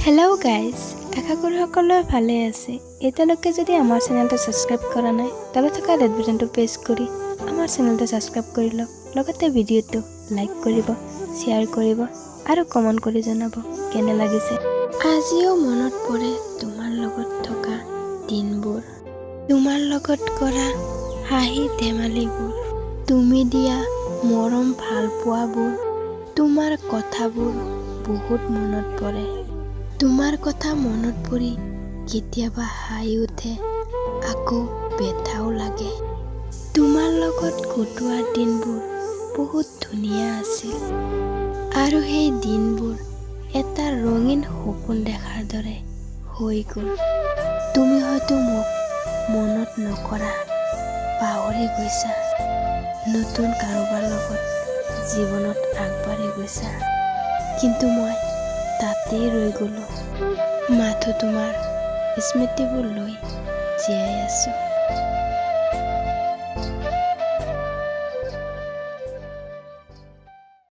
Hello' guys, আশা কৰোঁ সকলোৱে ভালে আছে। এতিয়ালৈকে যদি আমাৰ চেনেলটো ছাবস্ক্ৰাইব কৰা নাই, তলত থকা ৰেড বাটনটো প্ৰেছ কৰি আমাৰ চেনেলটো ছাবস্ক্ৰাইব কৰি লওক। লগতে ভিডিঅ'টো লাইক কৰিব, শ্বেয়াৰ কৰিব আৰু কমেণ্ট কৰি জনাব কেনে লাগিছে। আজিও মনত পৰে তোমাৰ লগত থকা দিনবোৰ, তোমাৰ লগত কৰা হাঁহি ধেমালিবোৰ, তুমি দিয়া মৰম ভাল পোৱাবোৰ, তোমাৰ কথাবোৰ বহুত মনত পৰে। তোমাৰ কথা মনত পৰি কেতিয়াবা হাঁহি উঠে, আকৌ বেথাও লাগে। তোমাৰ লগত কটোৱা দিনবোৰ বহুত ধুনীয়া আছিল, আৰু সেই দিনবোৰ এটা ৰঙীন সপোন দেখাৰ দৰে হৈ গ'ল। তুমি হয়তো মোক মনত নকৰা, পাহৰি গৈছা, নতুন কাৰোবাৰ লগত জীৱনত আগবাঢ়ি গৈছা, কিন্তু মই তাতেই ৰৈ গ'লো, মাথো তোমাৰ স্মৃতিবোৰ লৈ জীয়াই আছোঁ।